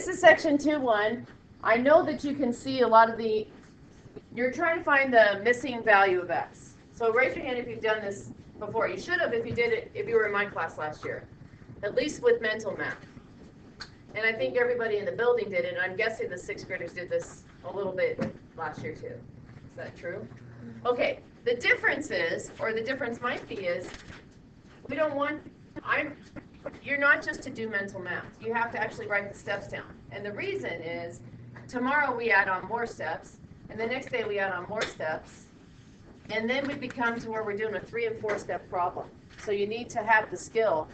This is section 2-1. I know that you can see a lot of the, you're trying to find the missing value of x. So raise your hand if you've done this before. You should have if you did it, if you were in my class last year, at least with mental math. And I think everybody in the building did it, and I'm guessing the 6th graders did this a little bit last year too. Is that true? Okay, the difference is, or the difference might be is, we don't want, you're not just to do mental math. You have to actually write the steps down. And the reason is, tomorrow we add on more steps, and the next day we add on more steps, and then we become to where we're doing a 3- and 4-step problem. So you need to have the skill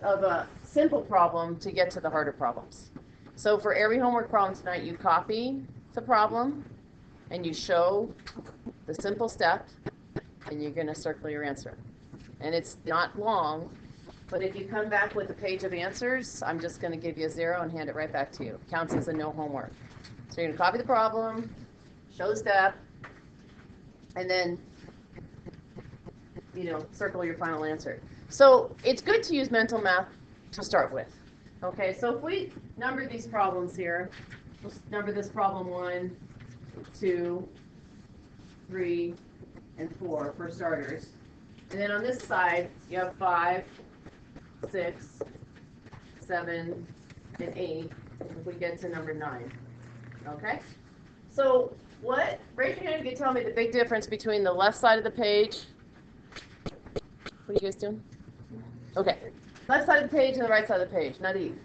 of a simple problem to get to the harder problems. So for every homework problem tonight, you copy the problem, and you show the simple step, and you're going to circle your answer. And it's not long, but if you come back with a page of answers, I'm just going to give you a 0 and hand it right back to you. Counts as a no homework. So you're going to copy the problem, show the step, and then, circle your final answer. So it's good to use mental math to start with. Okay, so if we number these problems here, let's number this problem 1, 2, 3, and 4 for starters. And then on this side, you have 5, 6, 7, and 8 if we get to number 9. Okay? So raise your hand if you tell me the big difference between the left side of the page. What are you guys doing? Okay. Left side of the page and the right side of the page. Not Eve.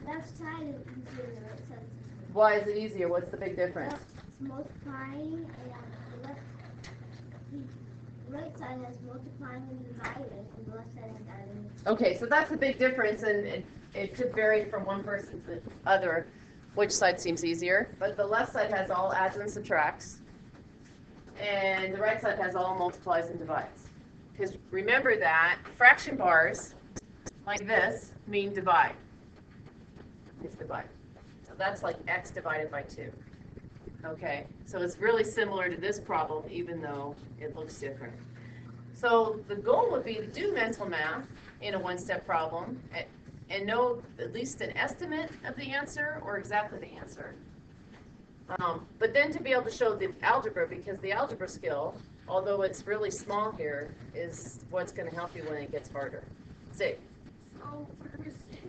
Left side is easier than the right side. Why is it easier? What's the big difference? It's multiplying, and the right side has multiplying and dividing, and the left side has adding. Okay, so that's the big difference, and it could vary from one person to the other, which side seems easier. But the left side has all adds and subtracts, and the right side has all multiplies and divides. Because remember that fraction bars, like this, mean divide. It's divide. So that's like x divided by 2. Okay, so it's really similar to this problem, even though it looks different. So the goal would be to do mental math in a 1-step problem and know at least an estimate of the answer or exactly the answer. But then to be able to show the algebra, because the algebra skill, although it's really small here, is what's going to help you when it gets harder. See? So for number 6,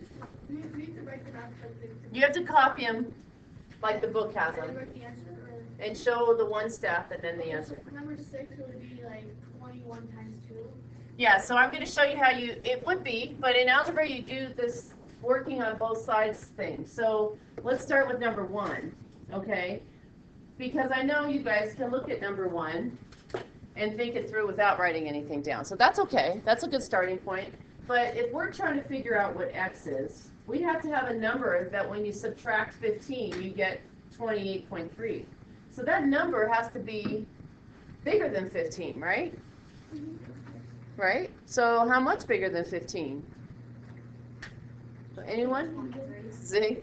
we need to write them out like this. You have to copy them like the book has And them, write the answer, or and show the 1 step and then the answer. number 6 would be like 21 times 2. Yeah, so I'm going to show you how it would be, but in algebra you do this working on both sides thing. So let's start with number 1, okay? Because I know you guys can look at number 1 and think it through without writing anything down. So that's okay. That's a good starting point. But if we're trying to figure out what x is, we have to have a number that when you subtract 15, you get 28.3. So that number has to be bigger than 15, right? Right? So how much bigger than 15? Anyone? See? It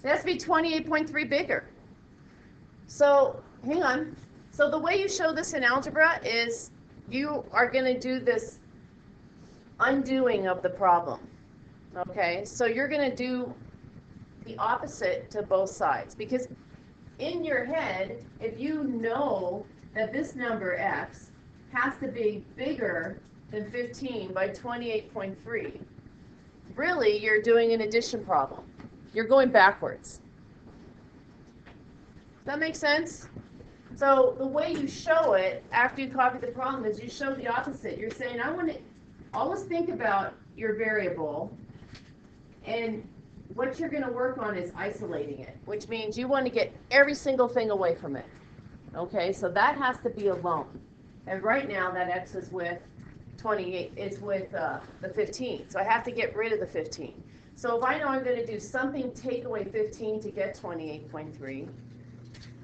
has to be 28.3 bigger. So, hang on. So the way you show this in algebra is you are going to do this undoing of the problem. Okay? So you're going to do the opposite to both sides. Because in your head, if you know that this number x has to be bigger than 15 by 28.3, really you're doing an addition problem. You're going backwards. Does that make sense? So the way you show it after you copy the problem is you show the opposite. You're saying, I want to always think about your variable, and what you're going to work on is isolating it, which means you want to get every single thing away from it. Okay, so that has to be alone. And right now that x is with 28, it's with the 15. So I have to get rid of the 15. So if I know I'm going to do something, take away 15 to get 28.3,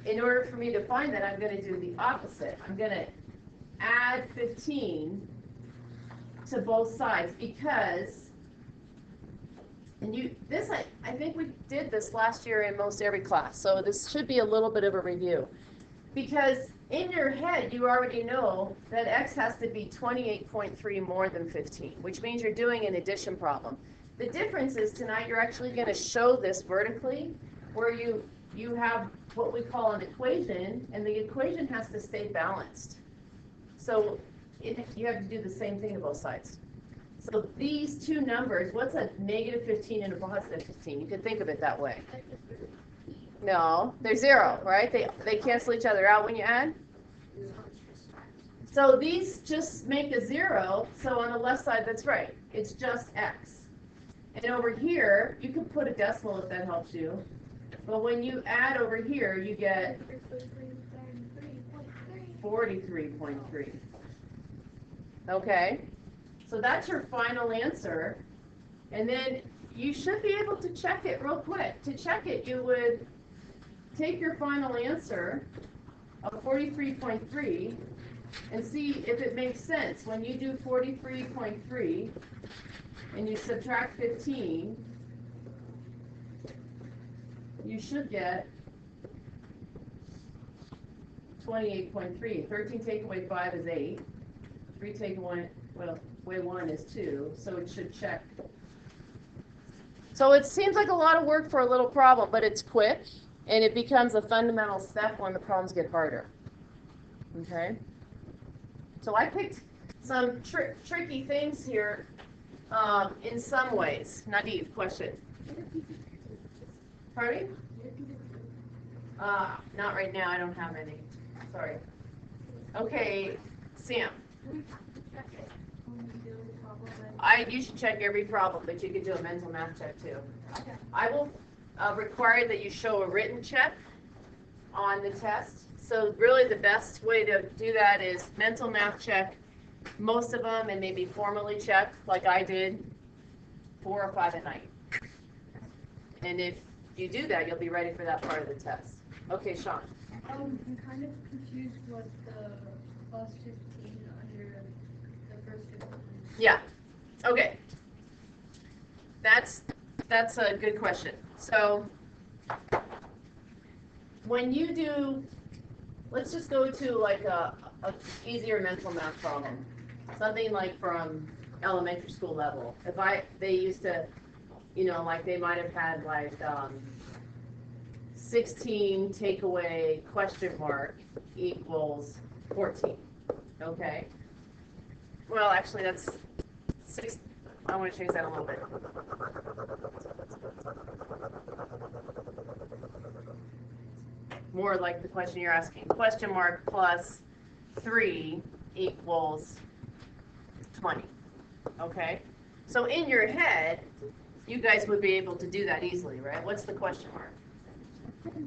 in order for me to find that, I'm going to do the opposite. I'm going to add 15 to both sides because, and I think we did this last year in most every class, so this should be a little bit of a review. Because in your head, you already know that x has to be 28.3 more than 15, which means you're doing an addition problem. The difference is tonight you're actually going to show this vertically, where you have what we call an equation, and the equation has to stay balanced. So you have to do the same thing to both sides. So these two numbers, what's a negative 15 and a positive 15? You can think of it that way. No, they're zero, right? They cancel each other out when you add. So these just make a zero, so on the left side, that's right. It's just x. And over here, you can put a decimal if that helps you. But when you add over here, you get 43.3. Okay? So that's your final answer. And then you should be able to check it real quick. To check it, you would take your final answer of 43.3 and see if it makes sense. When you do 43.3 and you subtract 15, you should get 28.3. 13 take away 5 is 8. 3 take away, well, way 1 is 2, so it should check. So it seems like a lot of work for a little problem, but it's quick, and it becomes a fundamental step when the problems get harder. Okay? So I picked some tricky things here in some ways. Naive, question. Pardon? Not right now, I don't have any. Sorry. Okay, Sam. You should check every problem, but you can do a mental math check too. I will require that you show a written check on the test. So really the best way to do that is mental math check most of them, and maybe formally check like I did 4 or 5 at night. And if you do that, you'll be ready for that part of the test. Okay, Sean. I'm kind of confused what the plus 15 under the first 15. Yeah. Okay. That's a good question. So when you do, let's just go to like a easier mental math problem. Something like from elementary school level. They used to, like they might have had like 16 take away question mark equals 14. Okay. Well, actually that's 6. I want to change that a little bit. More like the question you're asking. Question mark plus 3 equals 20. Okay? So in your head, you guys would be able to do that easily, right? What's the question mark?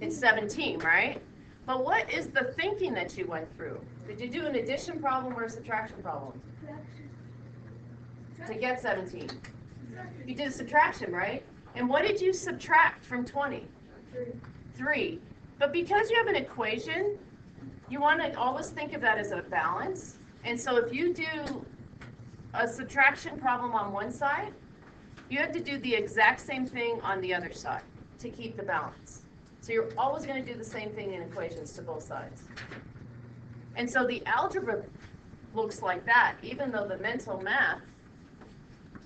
It's 17, right? But what is the thinking that you went through? Did you do an addition problem or a subtraction problem? To get 17. You did a subtraction, right? And what did you subtract from 20? 3. But because you have an equation, you want to always think of that as a balance. And so if you do a subtraction problem on one side, you have to do the exact same thing on the other side to keep the balance. So you're always going to do the same thing in equations to both sides. And so the algebra looks like that. Even though the mental math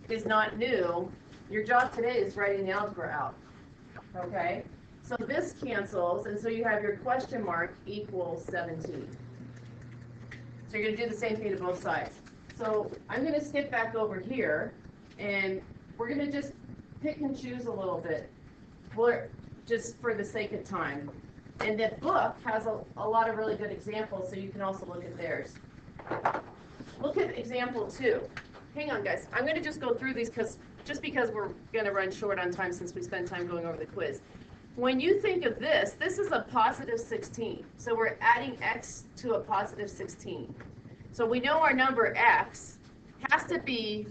is not new, your job today is writing the algebra out. Okay? So this cancels, and so you have your question mark equals 17. So you're going to do the same thing to both sides. So I'm going to skip back over here, and we're going to just pick and choose a little bit, just for the sake of time. And the book has a lot of really good examples, so you can also look at theirs. Look at example 2. Hang on, guys. I'm going to just go through these because we're going to run short on time since we spent time going over the quiz. When you think of this is a positive 16. So we're adding x to a positive 16. So we know our number x has to be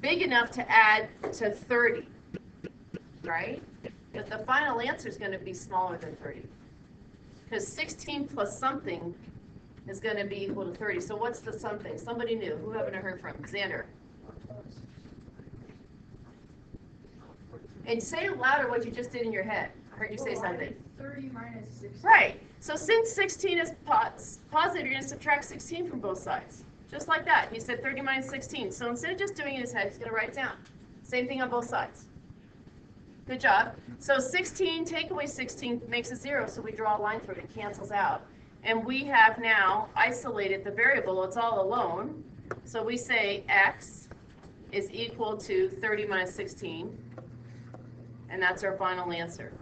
big enough to add to 30, right? But the final answer is going to be smaller than 30. Because 16 plus something is going to be equal to 30. So what's the something? Somebody new. Who haven't I heard from? Xander. And say louder what you just did in your head. I heard you say something. 30 minus 16. Right. So since 16 is positive, you're going to subtract 16 from both sides. Just like that. He said 30 minus 16. So instead of just doing it in his head, he's going to write it down. Same thing on both sides. Good job. So 16, take away 16 makes a 0, so we draw a line through it. It cancels out. And we have now isolated the variable. It's all alone. So we say x is equal to 30 minus 16. And that's our final answer.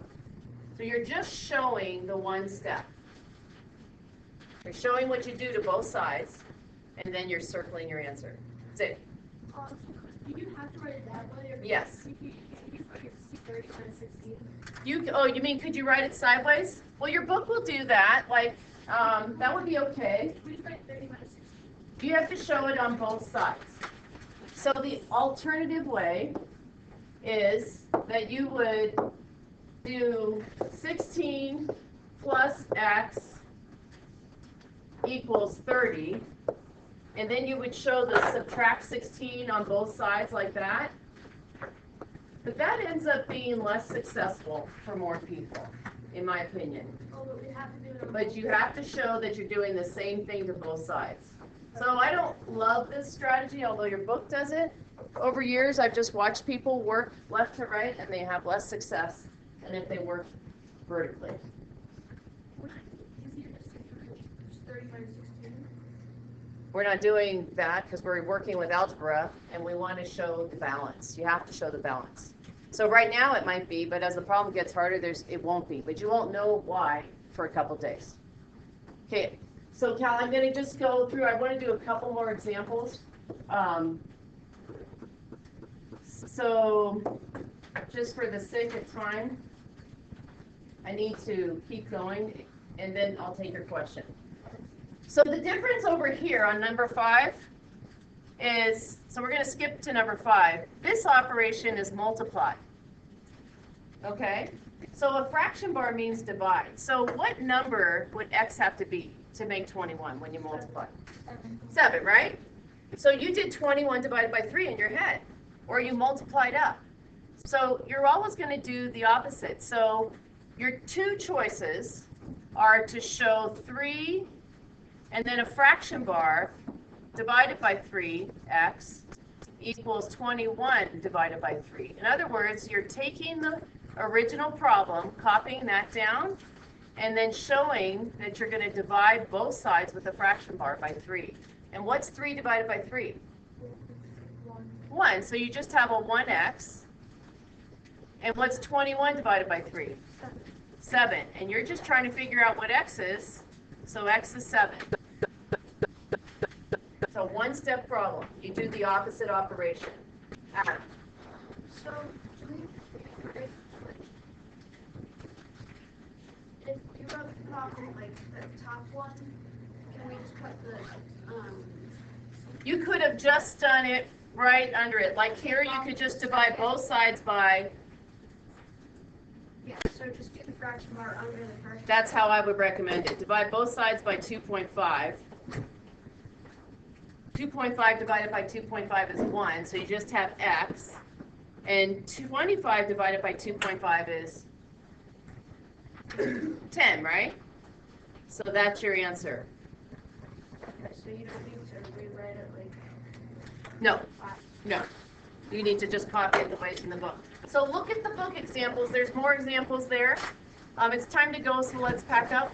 So you're just showing the one step. You're showing what you do to both sides, and then you're circling your answer. That's it. Do you have to write it that way? Or Yes. you 30 minus 16? You mean could you write it sideways? Well, your book will do that. Like, that would be okay. We just write 30 minus 16. You have to show it on both sides. So the alternative way is that you would do 16 plus x equals 30, and then you would show the subtract 16 on both sides like that. But that ends up being less successful for more people, in my opinion. Oh, but we have to do it on But you have to show that you're doing the same thing to both sides. So I don't love this strategy, although your book does it. Over years, I've just watched people work left to right, and they have less success than if they work vertically. Just 30 minus 16. We're not doing that because we're working with algebra, and we want to show the balance. You have to show the balance. So right now it might be, but as the problem gets harder, it won't be. But you won't know why for a couple days. Okay. So Cal, I'm going to just go through, I want to do a couple more examples. So just for the sake of time, I need to keep going, and then I'll take your question. So the difference over here on number 5 is, so we're going to skip to number 5. This operation is multiply. Okay? So a fraction bar means divide. So what number would x have to be to make 21 when you multiply? 7, right? So you did 21 divided by 3 in your head, or you multiplied up. So you're always going to do the opposite. So your two choices are to show 3 and then a fraction bar divided by 3x equals 21 divided by 3. In other words, you're taking the original problem, copying that down, and then showing that you're going to divide both sides with a fraction bar by 3. And what's 3 divided by 3? 1. So you just have a 1x. And what's 21 divided by 3? 7. And you're just trying to figure out what x is. So x is 7. So one-step problem. You do the opposite operation. Adam. So, if you wrote the problem like the top one, can we just cut the You could have just done it right under it. Like here, you could just divide both sides by, yeah, so just do the fraction bar under the first. that's how I would recommend it. Divide both sides by 2.5. 2.5 divided by 2.5 is 1, so you just have x. And 25 divided by 2.5 is 10, right? So that's your answer. Okay, so you don't need to rewrite it like No, 5. no. You need to just copy it the way it's in the book. So look at the book examples. There's more examples there. It's time to go, so let's pack up.